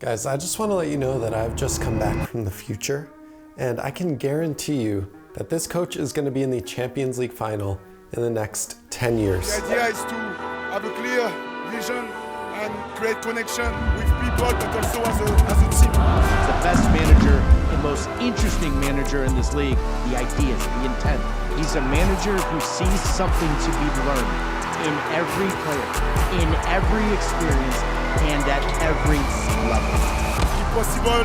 Guys, I just want to let you know that I've just come back from the future, and I can guarantee you that this coach is going to be in the Champions League final in the next 10 years. The idea is to have a clear vision and create connection with people, but also as a team. He's the best manager, the most interesting manager in this league. The ideas, the intent. He's a manager who sees something to be learned in every player, in every experience, and at every level. If possible,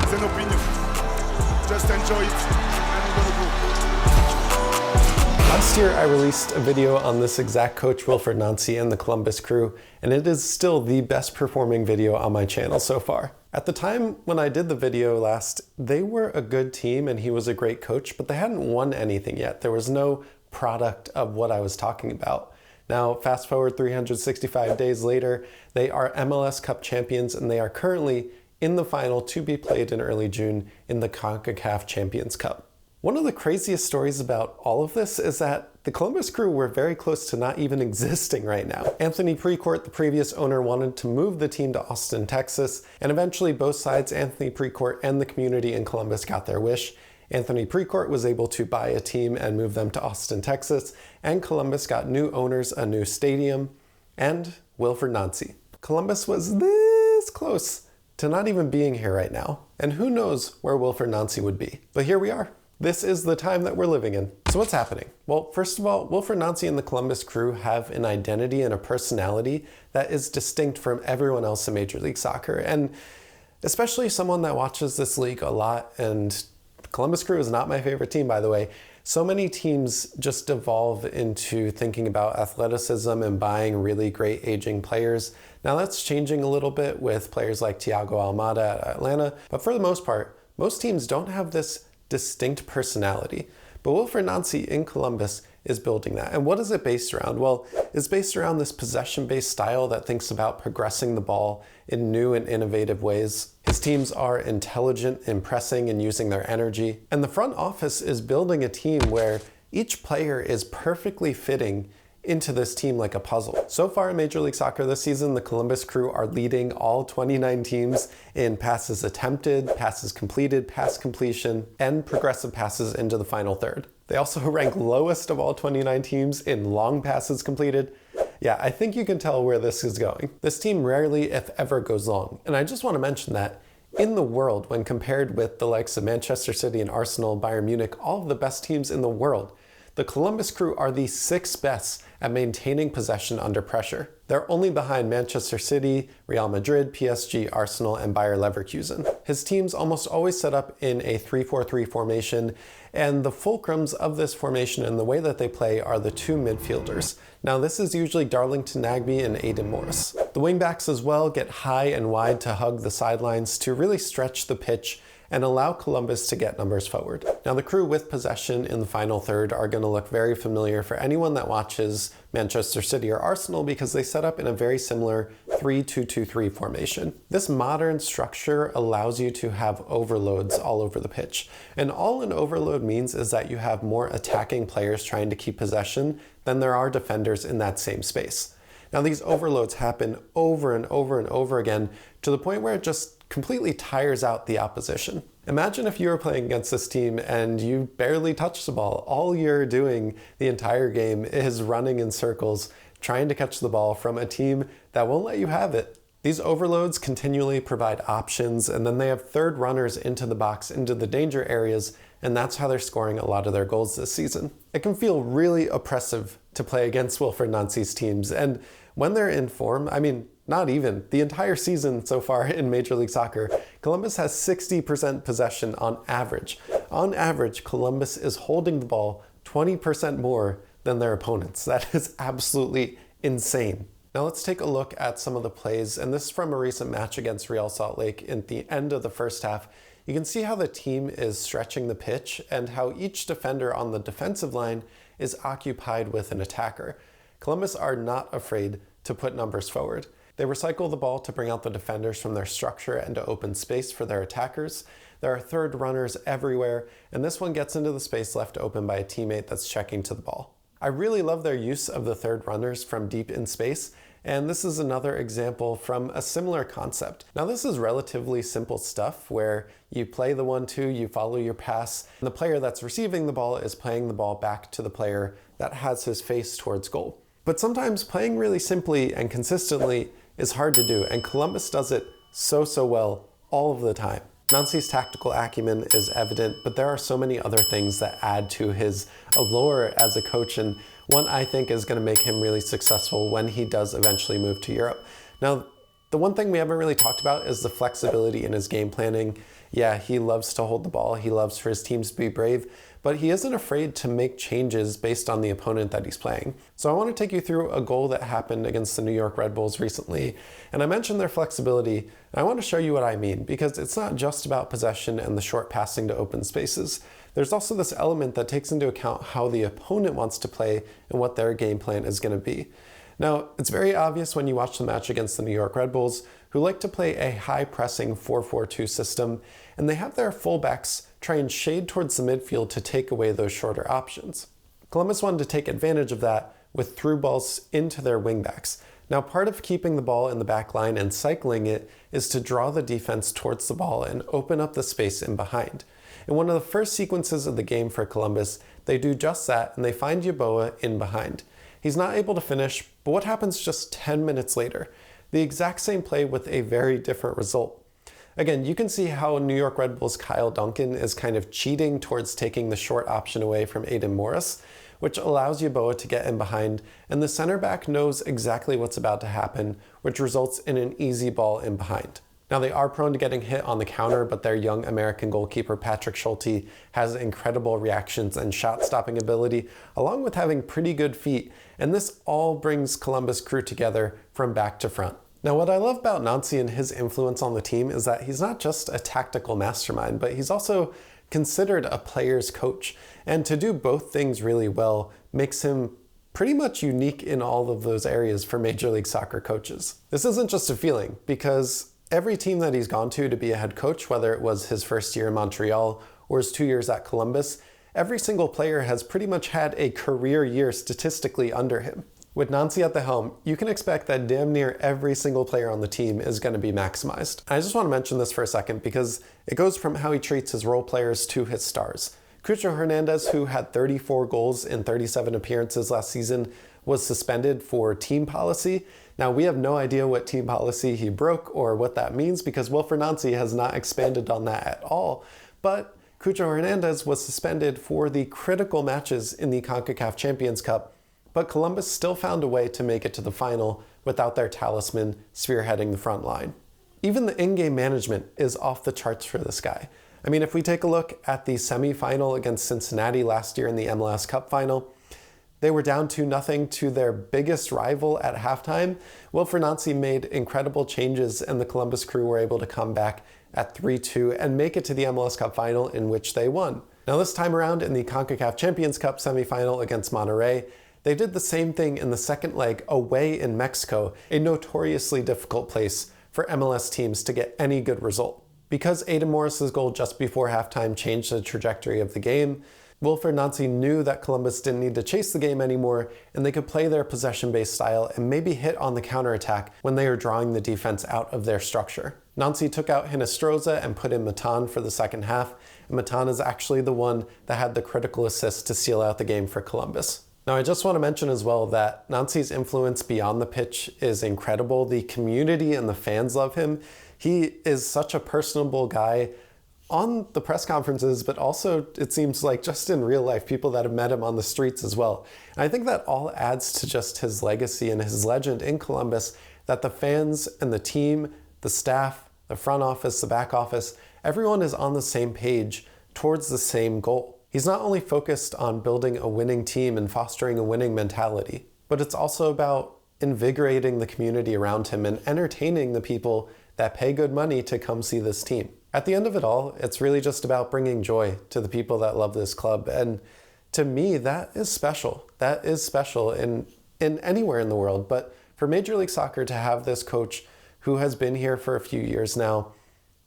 it's an opinion. Just enjoy it, and we're gonna go. Last year, I released a video on this exact coach, Wilfried Nancy, and the Columbus Crew, and it is still the best performing video on my channel so far. At the time when I did the video last, they were a good team and he was a great coach, but they hadn't won anything yet. There was no product of what I was talking about. Now, fast forward 365 days later, they are MLS Cup champions and they are currently in the final to be played in early June in the CONCACAF Champions Cup. One of the craziest stories about all of this is that the Columbus Crew were very close to not even existing right now. Anthony Precourt, the previous owner, wanted to move the team to Austin, Texas, and eventually both sides, Anthony Precourt and the community in Columbus, got their wish. Anthony Precourt was able to buy a team and move them to Austin, Texas, and Columbus got new owners, a new stadium, and Wilfried Nancy. Columbus was this close to not even being here right now, and who knows where Wilfried Nancy would be. But here we are. This is the time that we're living in. So what's happening? Well, first of all, Wilfried Nancy and the Columbus Crew have an identity and a personality that is distinct from everyone else in Major League Soccer, and especially someone that watches this league a lot, and Columbus Crew is not my favorite team, by the way. So many teams just devolve into thinking about athleticism and buying really great aging players. Now that's changing a little bit with players like Thiago Almada at Atlanta, but for the most part, most teams don't have this distinct personality. But Wilfried Nancy in Columbus is building that. And what is it based around? Well, it's based around this possession-based style that thinks about progressing the ball in new and innovative ways. His teams are intelligent in pressing and using their energy. And the front office is building a team where each player is perfectly fitting into this team like a puzzle. So far in Major League Soccer this season, the Columbus Crew are leading all 29 teams in passes attempted, passes completed, pass completion, and progressive passes into the final third. They also rank lowest of all 29 teams in long passes completed. Yeah, I think you can tell where this is going. This team rarely, if ever, goes long. And I just want to mention that in the world, when compared with the likes of Manchester City and Arsenal, Bayern Munich, all of the best teams in the world, the Columbus Crew are the 6th best at maintaining possession under pressure. They're only behind Manchester City, Real Madrid, PSG, Arsenal, and Bayer Leverkusen. His teams almost always set up in a 3-4-3 formation, and the fulcrums of this formation and the way that they play are the two midfielders. Now this is usually Darlington Nagbe and Aidan Morris. The wingbacks as well get high and wide to hug the sidelines to really stretch the pitch and allow Columbus to get numbers forward. Now the Crew with possession in the final third are going to look very familiar for anyone that watches Manchester City or Arsenal because they set up in a very similar 3-2-2-3 formation. This modern structure allows you to have overloads all over the pitch. And all an overload means is that you have more attacking players trying to keep possession than there are defenders in that same space. Now these overloads happen over and over and over again to the point where it just completely tires out the opposition. Imagine if you were playing against this team and you barely touch the ball. All you're doing the entire game is running in circles, trying to catch the ball from a team that won't let you have it. These overloads continually provide options, and then they have third runners into the box, into the danger areas, and that's how they're scoring a lot of their goals this season. It can feel really oppressive to play against Wilfried Nancy's teams, and when they're in form, I mean, not even. The entire season so far in Major League Soccer, Columbus has 60% possession on average. On average, Columbus is holding the ball 20% more than their opponents. That is absolutely insane. Now let's take a look at some of the plays, and this is from a recent match against Real Salt Lake at the end of the first half. You can see how the team is stretching the pitch and how each defender on the defensive line is occupied with an attacker. Columbus are not afraid to put numbers forward. They recycle the ball to bring out the defenders from their structure and to open space for their attackers. There are third runners everywhere, and this one gets into the space left open by a teammate that's checking to the ball. I really love their use of the third runners from deep in space. And this is another example from a similar concept. Now this is relatively simple stuff where you play the 1-2, you follow your pass, and the player that's receiving the ball is playing the ball back to the player that has his face towards goal. But sometimes playing really simply and consistently is hard to do, and Columbus does it so well all of the time. Nancy's tactical acumen is evident, but there are so many other things that add to his allure as a coach, and one I think is going to make him really successful when he does eventually move to Europe. Now, the one thing we haven't really talked about is the flexibility in his game planning. Yeah, he loves to hold the ball, he loves for his teams to be brave, but he isn't afraid to make changes based on the opponent that he's playing. So I want to take you through a goal that happened against the New York Red Bulls recently, and I mentioned their flexibility, and I want to show you what I mean, because it's not just about possession and the short passing to open spaces. There's also this element that takes into account how the opponent wants to play and what their game plan is going to be. Now, it's very obvious when you watch the match against the New York Red Bulls, who like to play a high-pressing 4-4-2 system, and they have their fullbacks try and shade towards the midfield to take away those shorter options. Columbus wanted to take advantage of that with through balls into their wingbacks. Now, part of keeping the ball in the back line and cycling it is to draw the defense towards the ball and open up the space in behind. In one of the first sequences of the game for Columbus, they do just that, and they find Yeboah in behind. He's not able to finish, but what happens just 10 minutes later? The exact same play with a very different result. Again, you can see how New York Red Bulls' Kyle Duncan is kind of cheating towards taking the short option away from Aidan Morris, which allows Yeboah to get in behind, and the center back knows exactly what's about to happen, which results in an easy ball in behind. Now, they are prone to getting hit on the counter, but their young American goalkeeper Patrick Schulte has incredible reactions and shot-stopping ability, along with having pretty good feet, and this all brings Columbus Crew together from back to front. Now, what I love about Nancy and his influence on the team is that he's not just a tactical mastermind, but he's also considered a player's coach, and to do both things really well makes him pretty much unique in all of those areas for Major League Soccer coaches. This isn't just a feeling, because every team that he's gone to be a head coach, whether it was his first year in Montreal or his 2 years at Columbus, every single player has pretty much had a career year statistically under him. With Nancy at the helm, you can expect that damn near every single player on the team is going to be maximized. I just want to mention this for a second because it goes from how he treats his role players to his stars. Cucho Hernandez, who had 34 goals in 37 appearances last season, was suspended for team policy. Now, we have no idea what team policy he broke or what that means because Wilfried Nancy has not expanded on that at all. But Cucho Hernandez was suspended for the critical matches in the CONCACAF Champions Cup, but Columbus still found a way to make it to the final without their talisman spearheading the front line. Even the in-game management is off the charts for this guy. I mean, if we take a look at the semi-final against Cincinnati last year in the MLS Cup final, they were down 2-0 to their biggest rival at halftime. Wilfried Nancy made incredible changes and the Columbus Crew were able to come back at 3-2 and make it to the MLS Cup final in which they won. Now this time around in the CONCACAF Champions Cup semifinal against Monterrey, they did the same thing in the second leg away in Mexico, a notoriously difficult place for MLS teams to get any good result. Because Aidan Morris's goal just before halftime changed the trajectory of the game, Wilfried Nancy knew that Columbus didn't need to chase the game anymore and they could play their possession-based style and maybe hit on the counterattack when they are drawing the defense out of their structure. Nancy took out Hinestroza and put in Matan for the second half, and Matan is actually the one that had the critical assist to seal out the game for Columbus. Now, I just want to mention as well that Nancy's influence beyond the pitch is incredible. The community and the fans love him. He is such a personable guy on the press conferences, but also it seems like just in real life, people that have met him on the streets as well. And I think that all adds to just his legacy and his legend in Columbus, that the fans and the team, the staff, the front office, the back office, everyone is on the same page towards the same goal. He's not only focused on building a winning team and fostering a winning mentality, but it's also about invigorating the community around him and entertaining the people that pay good money to come see this team. At the end of it all, it's really just about bringing joy to the people that love this club. And to me, that is special. That is special in anywhere in the world. But for Major League Soccer to have this coach who has been here for a few years now,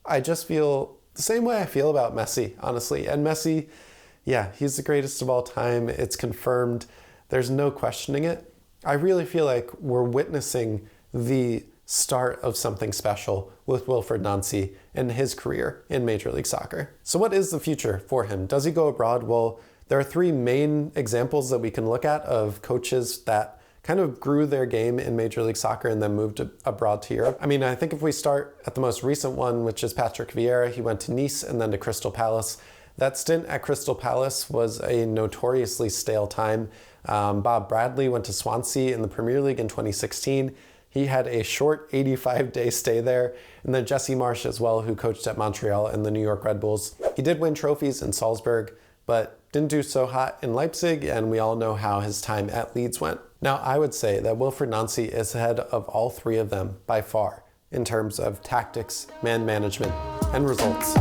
I just feel the same way I feel about Messi, honestly. And Messi, yeah, he's the greatest of all time. It's confirmed. There's no questioning it. I really feel like we're witnessing the start of something special with Wilfried Nancy and his career in Major League Soccer. So what is the future for him? Does he go abroad? Well, there are three main examples that we can look at of coaches that kind of grew their game in Major League Soccer and then moved abroad to Europe. I mean, I think if we start at the most recent one, which is Patrick Vieira, he went to Nice and then to Crystal Palace. That stint at Crystal Palace was a notoriously stale time. Bob Bradley went to Swansea in the Premier League in 2016. He had a short 85-day stay there. And then Jesse Marsch as well, who coached at Montreal and the New York Red Bulls. He did win trophies in Salzburg, but didn't do so hot in Leipzig, and we all know how his time at Leeds went. Now, I would say that Wilfried Nancy is ahead of all three of them by far in terms of tactics, man management, and results.